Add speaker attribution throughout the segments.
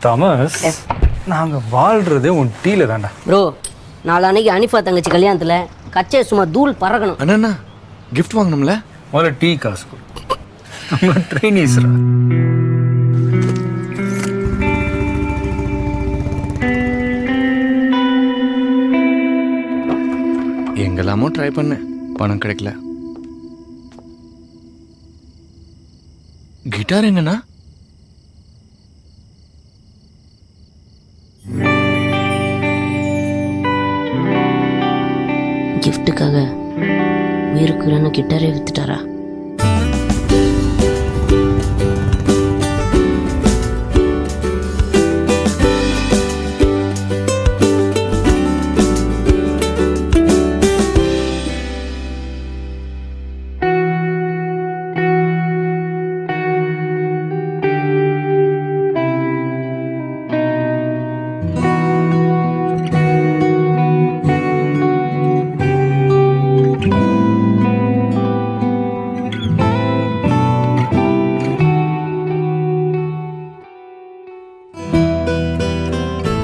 Speaker 1: Thomas, நாங்க வாழ்றதே உன் டீல தான்டா.
Speaker 2: ப்ரோ, நாளான்னைக்கு அனிஃபா தங்கச்சி கல்யாணத்துல கச்சே சும்மா தூள் பறக்கணும்.
Speaker 3: அண்ணா கிஃப்ட் வாங்கணும்ல.
Speaker 1: முதல்ல டீ காசு கொடு. நம்ம ட்ரைனிஸ்ரா.
Speaker 3: எங்கெல்லாமோ ட்ரை பண்ணேன், பணம் கிடைக்கல. கிட்டார் எங்கண்ணா?
Speaker 2: கிஃப்ட்டுக்காக உயிருக்கு கிட்டாரே வித்துட்டாரா?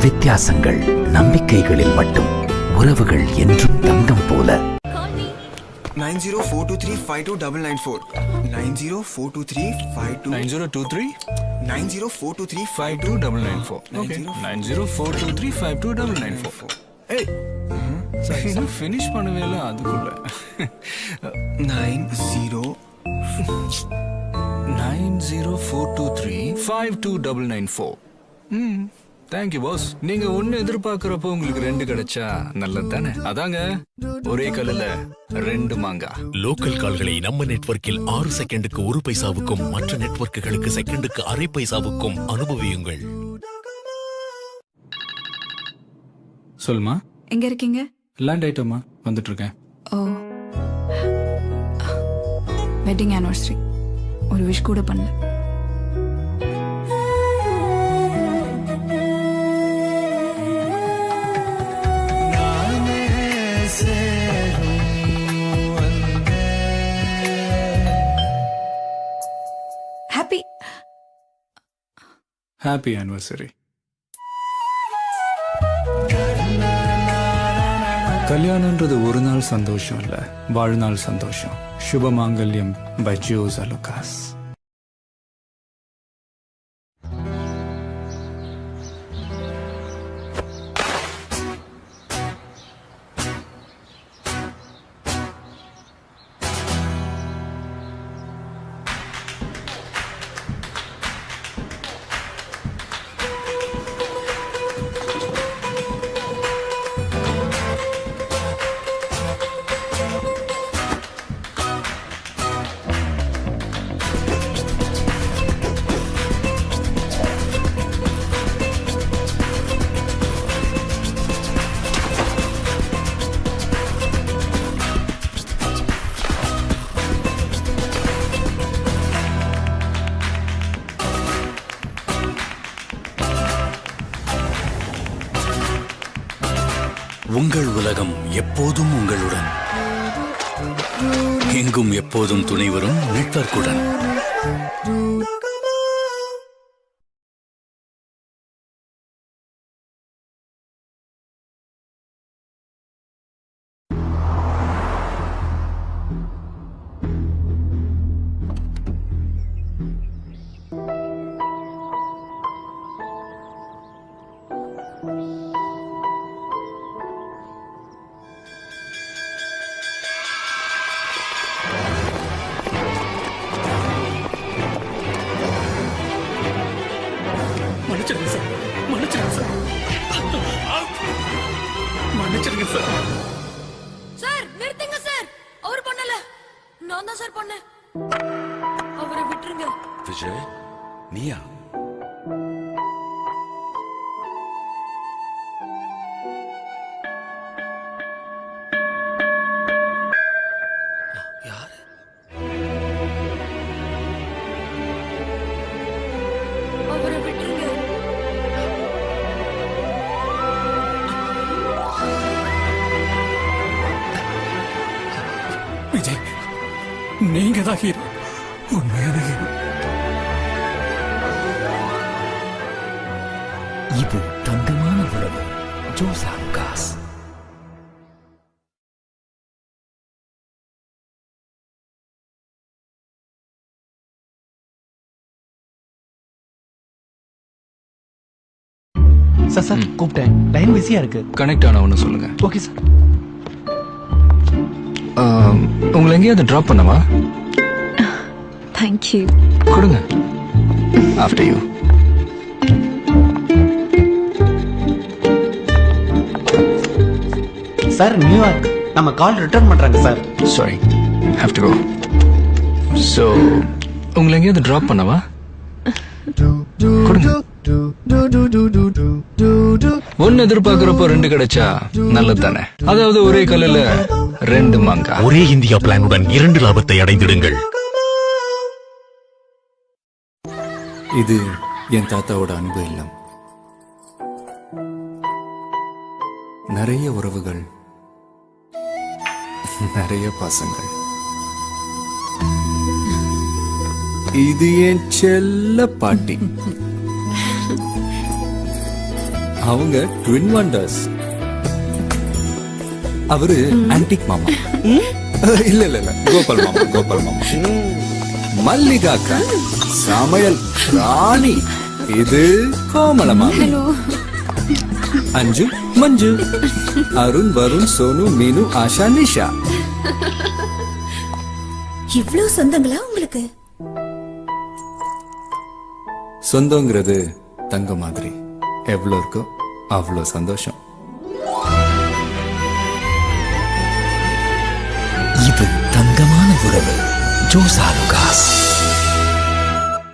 Speaker 4: வித்தியாசங்கள் நம்பிக்கைகளில் மட்டும், உறவுகள் என்றும் தங்கம் போல.
Speaker 5: 9042352994 9042352904
Speaker 6: 9042352994 okay 9042352994 ஏய் இன்னும் finish பண்ணவே இல்ல அதுக்குள்ள 9042352994 தேங்க்யூ பாஸ். நீங்க ஒன்னு எதிர்பார்க்கறப்போ உங்களுக்கு ரெண்டு கிடைச்சா நல்லது தானே? அதாங்க ஒரே கல்லுல ரெண்டு மாங்கா.
Speaker 7: லோக்கல் கால்களை நம்ம நெட்வொர்க்கில் 6 செகண்டுக்கு 1 பைசாவுக்கும் மற்ற நெட்வொர்க்குகளுக்கு செகண்டுக்கு அரை பைசாவுக்கும் அனுபவியுங்கள்.
Speaker 6: சொல்லுமா,
Speaker 8: எங்க இருக்கீங்க?
Speaker 6: லேண்ட் ஆயிட்டோமா, வந்துட்டு இருக்கேன்.
Speaker 8: ஓ, வெட்டிங் ஆனிவர்சரி ஒரு விஷ் கூட பண்ணல.
Speaker 6: Happy anniversary. கல்யாணம்ன்றது ஒரு நாள் சந்தோஷம் இல்ல, வாழ்நாள் சந்தோஷம். சுபமாங்கல்யம் பை ஜோஸ் அலுகாஸ்.
Speaker 7: உங்கள் உலகம் எப்போதும் உங்களுடன், எங்கும் எப்போதும் துணை வரும் நெட்வொர்க்குடன்.
Speaker 9: சார் நிறுத்துங்க சார், அவர் பண்ணல, நான் தான் சார் பண்ணேன். அவரை விட்டுருங்க.
Speaker 7: விஜய், நீயா? யாரு?
Speaker 9: அவரை விட்டுருங்க.
Speaker 6: விஜய், நீங்க தான் ஹீரோ, உண்மையான ஹீரோ.
Speaker 4: இது தங்கமான உறவு. ஜோசா லுகாஸ்.
Speaker 10: சார் சார் கூப்பிட்டேன், லைன் பிஸியா இருக்கு.
Speaker 6: கனெக்ட் ஆனவன்னு சொல்லுங்க.
Speaker 10: Okay sir.
Speaker 6: உங்களை எங்கேயாவது ட்ராப் பண்ணவா?
Speaker 8: தேங்க்யூ.
Speaker 6: கொடுங்க. After you.
Speaker 10: சார் நியூயார்க், நம்ம கால் ரிட்டர்ன் பண்றாங்க sir.
Speaker 6: Sorry, have to go. So உங்களை எங்கேயாவது ட்ராப் பண்ணவா? கொடுங்க. ஒன்னு எதிர்பார்க்கிறப்போ ரெண்டு கிடைச்சா நல்லது தானே? அதாவது ஒரே கல்லுல ரெண்டு மாங்கா.
Speaker 7: ஒரே இந்தியா பிளானுடன் 2 லாபத்தை அடைந்திடுங்கள்.
Speaker 5: இது என் தாத்தாவோட அன்பு இல்லம். நிறைய உறவுகள், நிறைய பாசங்கள். இது என் செல்ல பாட்டி. அவங்க ட்வின் வண்டர்ஸ். அவரு ஆன்டிக் மாமா. இல்ல இல்ல இல்ல, கோபால் மாமா, கோபால் மாமா. மல்லிகா அக்கா சமையல் ராணி. இது கோமல மாமா. அஞ்சு மஞ்சு, அருண் வருண் சோனு மீனு ஆஷா நிஷா.
Speaker 9: இவ்ளோ சொந்தங்களா உங்களுக்கு?
Speaker 5: சொந்தங்கிறது தங்க மாதிரி. எவ்வளோ இருக்கோ அவ்வளோ சந்தோஷம்.
Speaker 4: இது தங்கமான உறவு. ஜோசா லுகாஸ்.